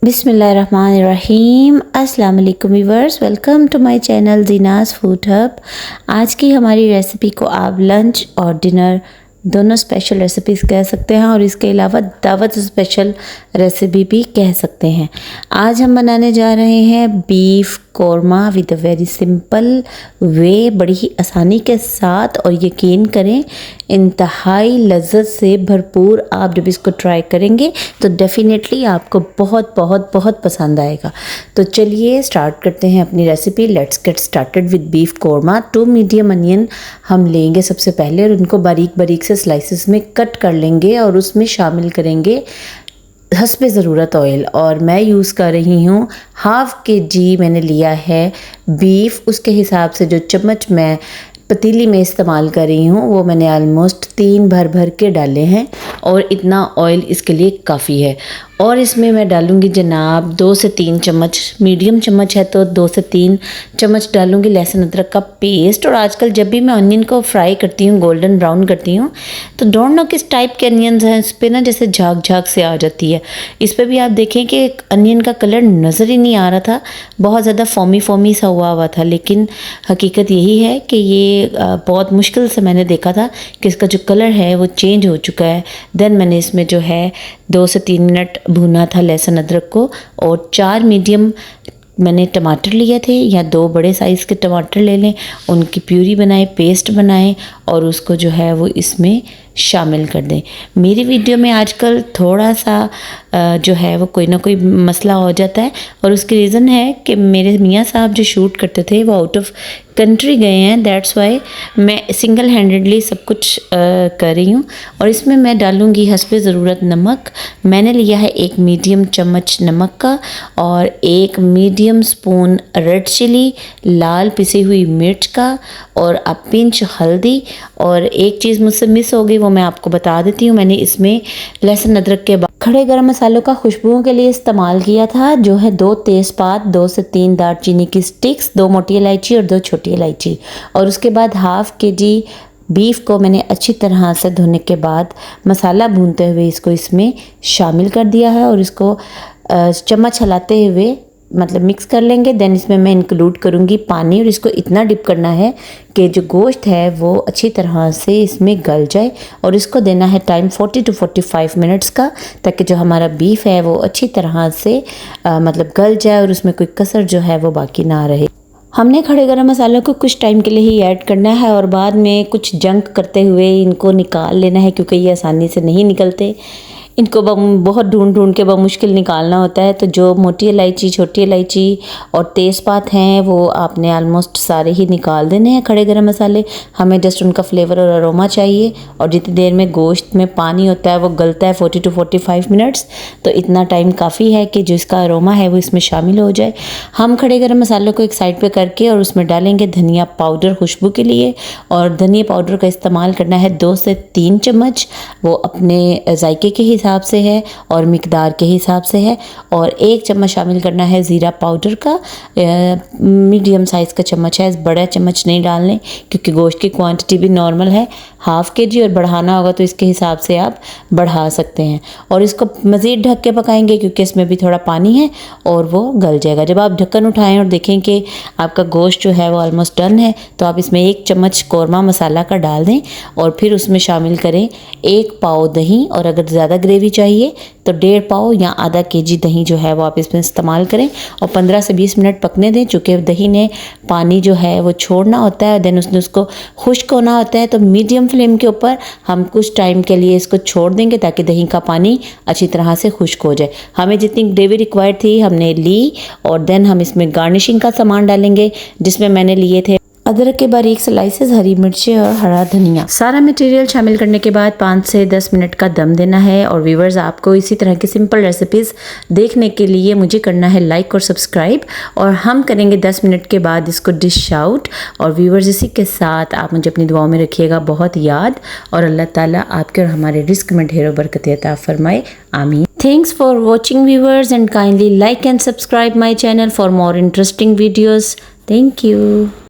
बिस्मिल्लाहिर्रहमानिर्रहीम। अस्सलाम वालेकुम viewers, welcome to my channel Zeena's food hub. आज की हमारी रेसिपी को आप लंच और डिनर दोनों स्पेशल रेसिपीज़ कह सकते हैं और इसके अलावा दावत स्पेशल रेसिपी भी कह सकते हैं। आज हम बनाने जा रहे हैं beef korma with a very simple way, बड़ी ही आसानी के साथ, और यकीन करें इंतहाई लज्जत से भरपूर। आप जब इसको ट्राई करेंगे तो डेफिनेटली आपको बहुत बहुत बहुत पसंद आएगा। तो चलिए स्टार्ट करते हैं अपनी recipe. Let's get started with beef korma. 2 medium onion हम लेंगे सबसे पहले और उनको बारीक बारीक से स्लाइसेस में कट कर लेंगे और उसमें शामिल करेंगे हस्बे ज़रूरत ऑयल। और मैं यूज़ कर रही हूँ हाफ़ kg मैंने लिया है बीफ। उसके हिसाब से जो चम्मच मैं पतीली में इस्तेमाल कर रही हूँ वो मैंने आलमोस्ट 3 भर के डाले हैं और इतना ऑयल इसके लिए काफ़ी है। और इसमें मैं डालूँगी जनाब 2 से 3 चम्मच, मीडियम चम्मच है तो 2 से 3 चम्मच डालूँगी लहसुन अदरक का पेस्ट। और आजकल जब भी मैं अनियन को फ्राई करती हूँ, गोल्डन ब्राउन करती हूँ, तो डोंट नो किस टाइप के अनियंस हैं, इस पर ना जैसे झाग झाग से आ जाती है। इस पर भी आप देखें कि अनियन का कलर नज़र ही नहीं आ रहा था, बहुत ज़्यादा फोमी सा हुआ था। लेकिन हकीकत यही है कि ये बहुत मुश्किल से मैंने देखा था कि इसका जो कलर है वो चेंज हो चुका है। देन मैंने इसमें जो है 2 से 3 मिनट भुना था लहसुन अदरक को, और 4 मीडियम मैंने टमाटर लिए थे, या 2 बड़े साइज़ के टमाटर ले लें, उनकी प्यूरी बनाएं, पेस्ट बनाएं और उसको जो है वो इसमें शामिल कर दें। मेरी वीडियो में आजकल थोड़ा सा जो है वो कोई ना कोई मसला हो जाता है, और उसकी रीज़न है कि मेरे मियाँ साहब जो शूट करते थे वो आउट ऑफ कंट्री गए हैं। दैट्स वाई मैं सिंगल हैंडेडली सब कुछ कर रही हूँ। और इसमें मैं डालूँगी हस्बे ज़रूरत नमक। मैंने लिया है 1 मीडियम चम्मच नमक का, और 1 मीडियम स्पून रेड चिली लाल पिसी हुई मिर्च का, और अब पिंच हल्दी। और एक चीज़ मुझसे मिस हो गई, वो मैं आपको बता देती हूँ। मैंने इसमें लहसुन अदरक के बाद खड़े गरम मसालों का खुशबुओं के लिए इस्तेमाल किया था, जो है 2 तेज़पात, 2 से 3 दालचीनी की स्टिक्स, 2 मोटी इलायची और 2 छोटी इलायची। और उसके बाद हाफ़ kg बीफ को मैंने अच्छी तरह से धोने के बाद मसाला भूनते हुए इसको इसमें शामिल कर दिया है, और इसको चम्मच हिलाते हुए मतलब मिक्स कर लेंगे। देन इसमें मैं इंक्लूड करूँगी पानी, और इसको इतना डिप करना है कि जो गोश्त है वो अच्छी तरह से इसमें गल जाए। और इसको देना है टाइम 40 to 45 मिनट्स का, ताकि जो हमारा बीफ है वो अच्छी तरह से मतलब गल जाए और उसमें कोई कसर जो है वो बाकी ना रहे। हमने खड़े गरम मसालों को कुछ टाइम के लिए ही ऐड करना है, और बाद में कुछ जंक करते हुए इनको निकाल लेना है, क्योंकि ये आसानी से नहीं निकलते। इनको बहुत ढूंढ के मुश्किल निकालना होता है। तो जो मोटी इलायची, छोटी इलायची और तेज़पात हैं वो आपने आलमोस्ट सारे ही निकाल देने हैं खड़े गरम मसाले। हमें जस्ट उनका फ्लेवर और अरोमा चाहिए, और जितनी देर में गोश्त में पानी होता है वो गलता है 40 to 45 मिनट्स, तो इतना टाइम काफ़ी है कि जो इसका अरोमा है वो इसमें शामिल हो जाए। हम खड़े गरम मसालों को एक साइड पर करके और उसमें डालेंगे धनिया पाउडर खुशबू के लिए, और धनिया पाउडर का इस्तेमाल करना है 2 से 3 चम्मच। वो अपने जायके के हिसाब से है और मिकदार के हिसाब से है। और 1 चम्मच शामिल करना है ज़ीरा पाउडर का, मीडियम साइज़ का चम्मच है, बड़ा चम्मच नहीं डालने, क्योंकि गोश्त की क्वांटिटी भी नॉर्मल है हाफ़ kg, और बढ़ाना होगा तो इसके हिसाब से आप बढ़ा सकते हैं। और इसको मज़ीद ढक के पकाएंगे, क्योंकि इसमें भी थोड़ा पानी है और वो गल जाएगा। जब आप ढक्कन उठाएं और देखें कि आपका गोश्त जो है वो ऑलमोस्ट डन है, तो आप इसमें 1 चम्मच कौरमा मसाला का डाल दें, और फिर उसमें शामिल करें 1 पाव दही। और अगर ज़्यादा ग्रेवी चाहिए तो 1.5 पाव या आधा kg दही जो है वो आप इसमें इस्तेमाल करें, और 15 से 20 मिनट पकने दें। चूँकि दही ने पानी जो है वो छोड़ना होता है, देन उसने उसको खुश्क होना होता है, तो मीडियम फ्लेम के ऊपर हम कुछ टाइम के लिए इसको छोड़ देंगे ताकि दही का पानी अच्छी तरह से खुश्क हो जाए। हमें जितनी ग्रेवी रिक्वायर्ड थी हमने ली, और देन हम इसमें गार्निशिंग का सामान डालेंगे, जिसमें मैंने लिए थे अदरक के बारीक स्लाइसेस, हरी मिर्चें और हरा धनिया। सारा मटेरियल शामिल करने के बाद 5 से 10 मिनट का दम देना है। और व्यूवर्स, आपको इसी तरह की सिंपल रेसिपीज़ देखने के लिए मुझे करना है लाइक और सब्सक्राइब, और हम करेंगे 10 मिनट के बाद इसको डिश आउट। और व्यूवर्स, इसी के साथ आप मुझे अपनी दुआओं में रखिएगा बहुत याद, और अल्लाह ताला आपके और हमारे रिस्क में ढेरों बरकत अता फरमाए, आमीन। Thanks for watching viewers, and kindly like and subscribe my channel for more interesting videos. Thank you.